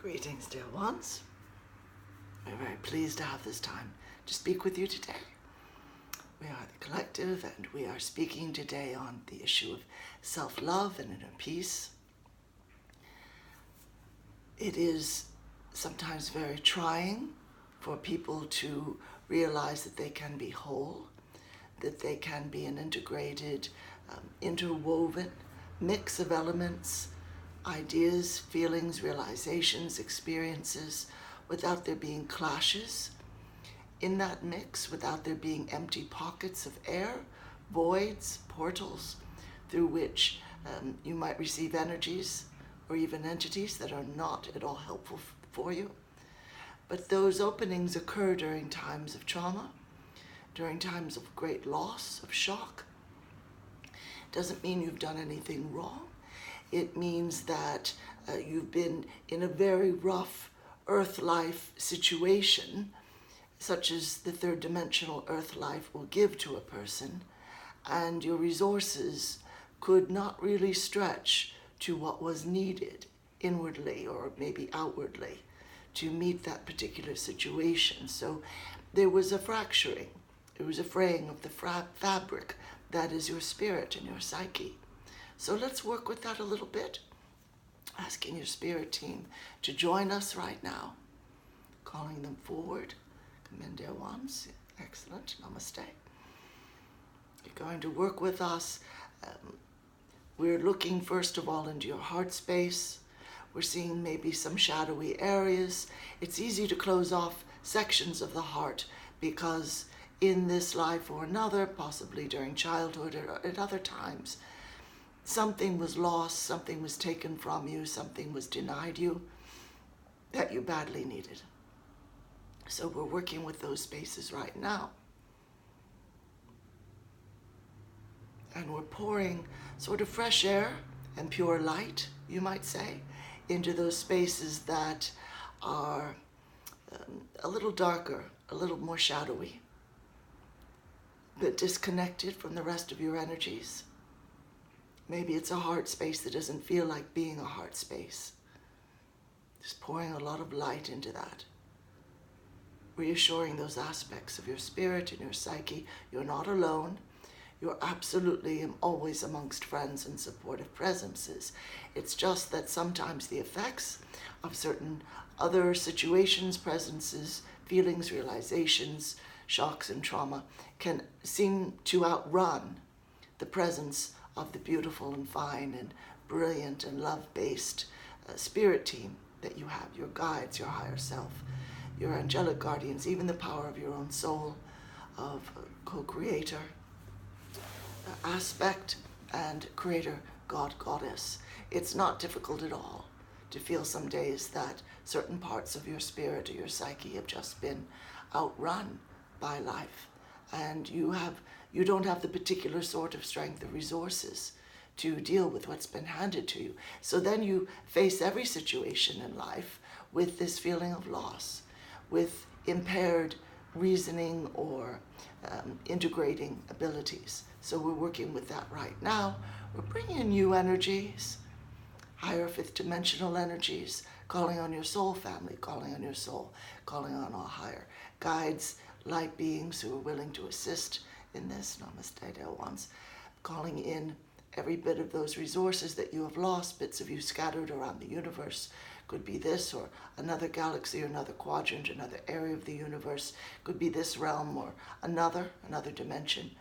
Greetings, dear ones. We're very pleased to have this time to speak with you today. We are the collective, and we are speaking today on the issue of self-love and inner peace. It is sometimes very trying for people to realize that they can be whole, that they can be an integrated, interwoven mix of elements, ideas, feelings, realizations, experiences, without there being clashes in that mix, without there being empty pockets of air, voids, portals through which you might receive energies or even entities that are not at all helpful for you. But those openings occur during times of trauma, during times of great loss, of shock. Doesn't mean you've done anything wrong. It means that you've been in a very rough earth life situation, such as the third dimensional earth life will give to a person, and your resources could not really stretch to what was needed inwardly or maybe outwardly to meet that particular situation. So there was a fracturing, there was a fraying of the fabric that is your spirit and your psyche. So let's work with that a little bit, asking your spirit team to join us right now, calling them forward. Come in, dear ones. Excellent. Namaste. You're going to work with us. We're looking first of all into your heart space. We're seeing maybe some shadowy areas. It's easy to close off sections of the heart because in this life or another, possibly during childhood or at other times, something was lost, something was taken from you, something was denied you that you badly needed. So we're working with those spaces right now. And we're pouring sort of fresh air and pure light, you might say, into those spaces that are a little darker, a little more shadowy, but disconnected from the rest of your energies. Maybe it's a heart space that doesn't feel like being a heart space. Just pouring a lot of light into that. Reassuring those aspects of your spirit and your psyche. You're not alone. You're absolutely always amongst friends and supportive presences. It's just that sometimes the effects of certain other situations, presences, feelings, realizations, shocks and trauma can seem to outrun the presence of the beautiful and fine and brilliant and love-based spirit team that you have, your guides, your higher self, your angelic guardians, even the power of your own soul, of co-creator aspect and creator God, goddess. It's not difficult at all to feel some days that certain parts of your spirit or your psyche have just been outrun by life, and you don't have the particular sort of strength or resources to deal with what's been handed to you. So then you face every situation in life with this feeling of loss, with impaired reasoning or integrating abilities. So we're working with that right now. We're bringing in new energies, higher fifth dimensional energies, calling on your soul family, calling on your soul, calling on all higher guides, light beings who are willing to assist in this. Namaste, dear ones. Calling in every bit of those resources that you have lost, bits of you scattered around the universe. Could be this or another galaxy or another quadrant, another area of the universe. Could be this realm or another dimension.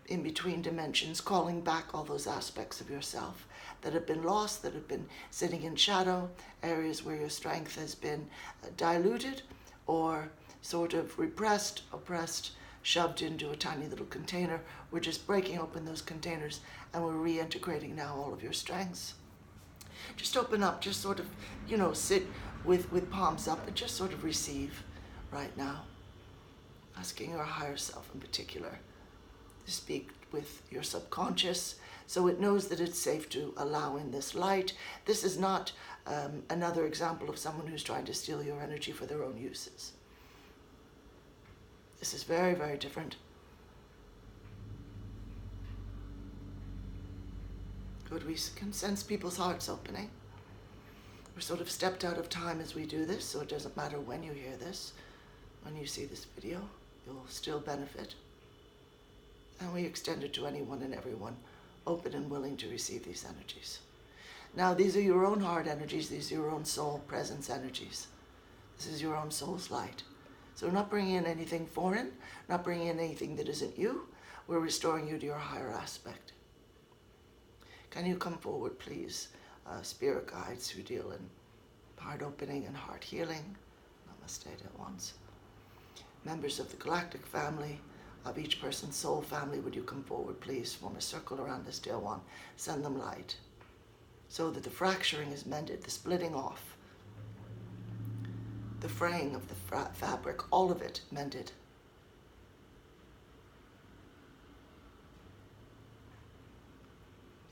In between dimensions, calling back all those aspects of yourself that have been lost, that have been sitting in shadow, areas where your strength has been diluted or sort of repressed, oppressed, shoved into a tiny little container. We're just breaking open those containers and we're reintegrating now all of your strengths. Just open up, just sort of, sit with palms up and just sort of receive right now. Asking your higher self in particular to speak with your subconscious so it knows that it's safe to allow in this light. This is not another example of someone who's trying to steal your energy for their own uses. This is very, very different. Good, we can sense people's hearts opening. We're sort of stepped out of time as we do this, so it doesn't matter when you hear this. When you see this video, you'll still benefit. And we extend it to anyone and everyone open and willing to receive these energies. Now, these are your own heart energies. These are your own soul presence energies. This is your own soul's light. So we're not bringing in anything foreign, not bringing in anything that isn't you. We're restoring you to your higher aspect. Can you come forward, please? Spirit guides who deal in heart opening and heart healing. Namaste at once. Members of the galactic family, of each person's soul family, would you come forward, please? Form a circle around this dear one. Send them light so that the fracturing is mended, the splitting off, the fraying of the fabric, all of it mended.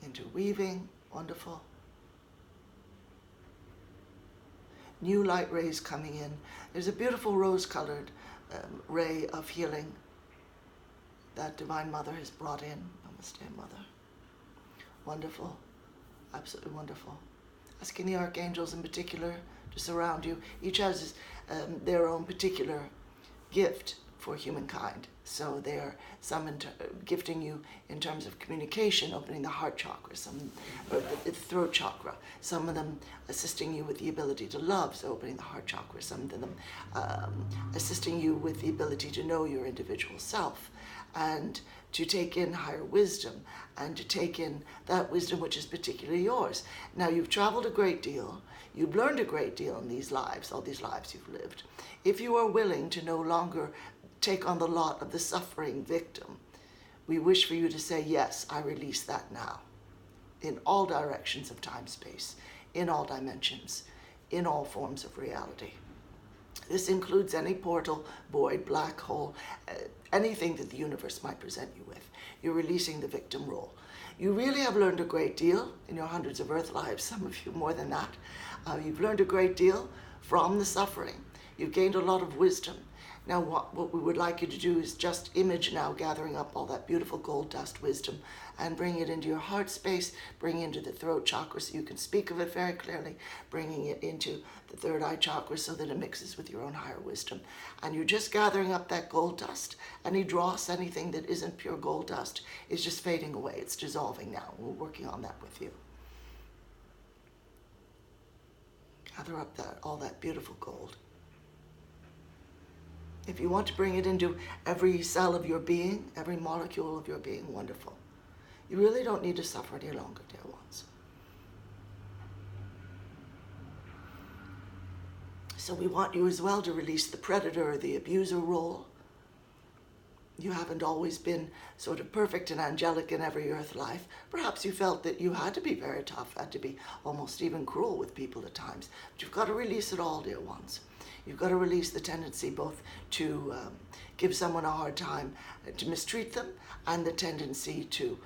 Interweaving, wonderful. New light rays coming in. There's a beautiful rose-colored ray of healing that Divine Mother has brought in. Namaste, Mother. Wonderful. Absolutely wonderful. Asking the Archangels in particular to surround you. Each has their own particular gift for humankind. So they're some gifting you in terms of communication, opening the heart chakra, some or the throat chakra. Some of them assisting you with the ability to love, so opening the heart chakra. Some of them assisting you with the ability to know your individual self and to take in higher wisdom and to take in that wisdom which is particularly yours. Now, you've traveled a great deal. You've learned a great deal in these lives, all these lives you've lived. If you are willing to no longer take on the lot of the suffering victim, we wish for you to say, yes, I release that now. In all directions of time, space, in all dimensions, in all forms of reality. This includes any portal, void, black hole, anything that the universe might present you with. You're releasing the victim role. You really have learned a great deal in your hundreds of earth lives, some of you more than that. You've learned a great deal from the suffering. You've gained a lot of wisdom. Now what we would like you to do is just image now gathering up all that beautiful gold dust wisdom and bring it into your heart space, bring it into the throat chakra so you can speak of it very clearly, bringing it into the third eye chakra so that it mixes with your own higher wisdom. And you're just gathering up that gold dust. Any dross, anything that isn't pure gold dust is just fading away. It's dissolving now. We're working on that with you. Gather up all that beautiful gold. If you want to bring it into every cell of your being, every molecule of your being, wonderful. You really don't need to suffer any longer, dear ones. So we want you as well to release the predator or the abuser role. You haven't always been sort of perfect and angelic in every earth life. Perhaps you felt that you had to be very tough, had to be almost even cruel with people at times. But you've got to release it all, dear ones. You've got to release the tendency both to give someone a hard time, to mistreat them, and the tendency to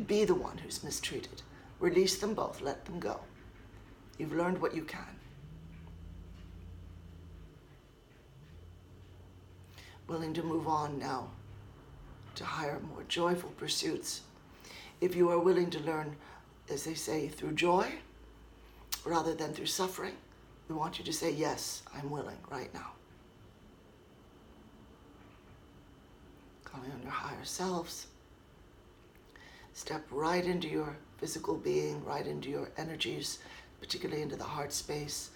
be the one who's mistreated. Release them both. Let them go. You've learned what you can. Willing to move on now to higher, more joyful pursuits. If you are willing to learn, as they say, through joy rather than through suffering, we want you to say, yes, I'm willing right now. Calling on your higher selves. Step right into your physical being, right into your energies, particularly into the heart space,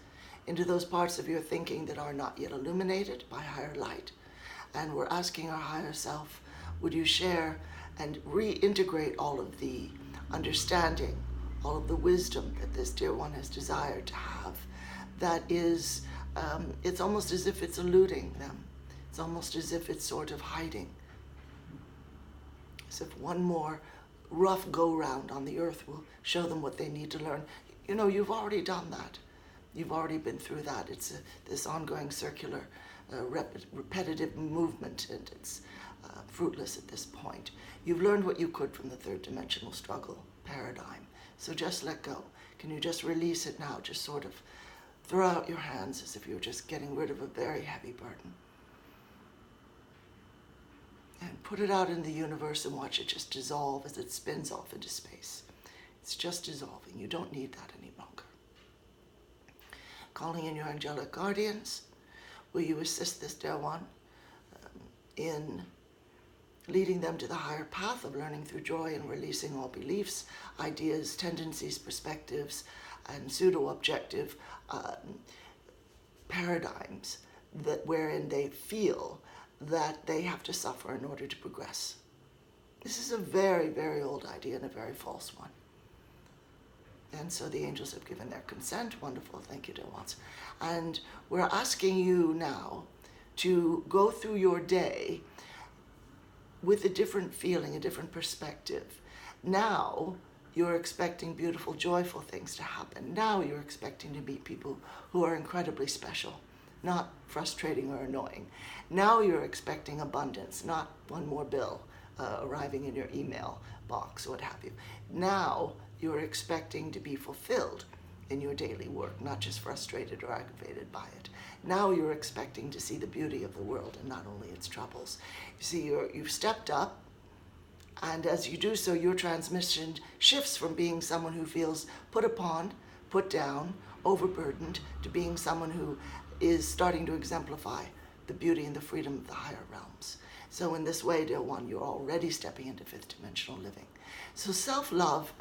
into those parts of your thinking that are not yet illuminated by higher light. And we're asking our higher self, would you share and reintegrate all of the understanding, all of the wisdom that this dear one has desired to have? That is, it's almost as if it's eluding them. It's almost as if it's sort of hiding. As if one more rough go-round on the earth will show them what they need to learn. You know, you've already done that. You've already been through that. It's this ongoing circular, repetitive movement, and it's fruitless at this point. You've learned what you could from the third dimensional struggle paradigm. So just let go. Can you just release it now? Just sort of throw out your hands as if you were just getting rid of a very heavy burden. And put it out in the universe and watch it just dissolve as it spins off into space. It's just dissolving. You don't need that any longer. calling in your angelic guardians. Will you assist this dear one in leading them to the higher path of learning through joy and releasing all beliefs, ideas, tendencies, perspectives, and pseudo-objective paradigms wherein they feel that they have to suffer in order to progress. This is a very, very old idea and a very false one. And so the angels have given their consent. Wonderful. Thank you, dear ones. And we're asking you now to go through your day with a different feeling, a different perspective. Now you're expecting beautiful, joyful things to happen. Now you're expecting to meet people who are incredibly special, not frustrating or annoying. Now you're expecting abundance, not one more bill arriving in your email box, what have you. Now you're expecting to be fulfilled in your daily work, not just frustrated or aggravated by it. Now you're expecting to see the beauty of the world and not only its troubles. You see, you've stepped up, and as you do so, your transmission shifts from being someone who feels put upon, put down, overburdened, to being someone who is starting to exemplify the beauty and the freedom of the higher realms. So in this way, dear one, you're already stepping into fifth dimensional living. So self-love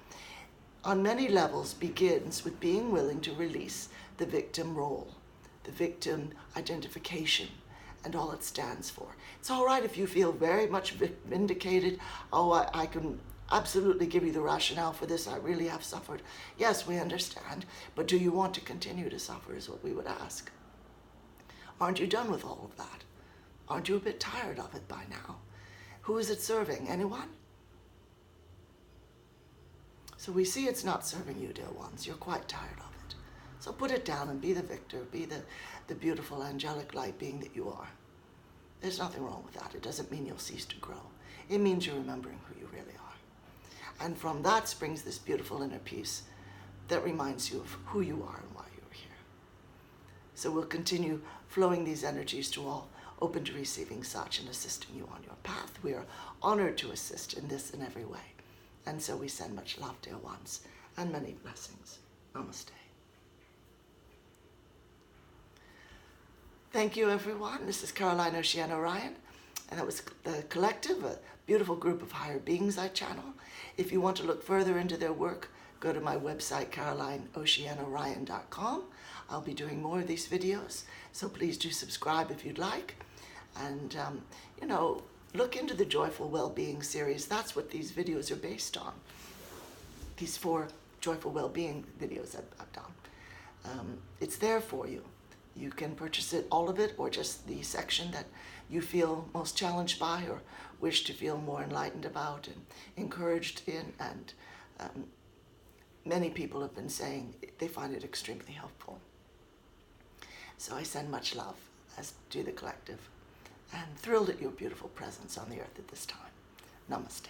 on many levels begins with being willing to release the victim role, the victim identification, and all it stands for. It's all right if you feel very much vindicated. Oh, I can absolutely give you the rationale for this. I really have suffered. Yes, we understand. But do you want to continue to suffer is what we would ask. Aren't you done with all of that? Aren't you a bit tired of it by now? Who is it serving? Anyone? So we see it's not serving you, dear ones. You're quite tired of it. So put it down and be the victor. Be the beautiful angelic light being that you are. There's nothing wrong with that. It doesn't mean you'll cease to grow. It means you're remembering who you really are. And from that springs this beautiful inner peace that reminds you of who you are and why you're here. So we'll continue flowing these energies to all open to receiving such and assisting you on your path. We are honored to assist in this in every way. And so we send much love, dear ones, and many blessings. Namaste. Thank you, everyone. This is Caroline Oceana Ryan, and that was the collective, a beautiful group of higher beings I channel. If you want to look further into their work, go to my website, carolineoceanaryan.com. I'll be doing more of these videos, so please do subscribe if you'd like. And, look into the Joyful Wellbeing series. That's what these videos are based on. These 4 Joyful Wellbeing videos I've done. It's there for you. You can purchase it, all of it, or just the section that you feel most challenged by or wish to feel more enlightened about and encouraged in. And many people have been saying they find it extremely helpful. So I send much love, as do the collective, and thrilled at your beautiful presence on the earth at this time. Namaste.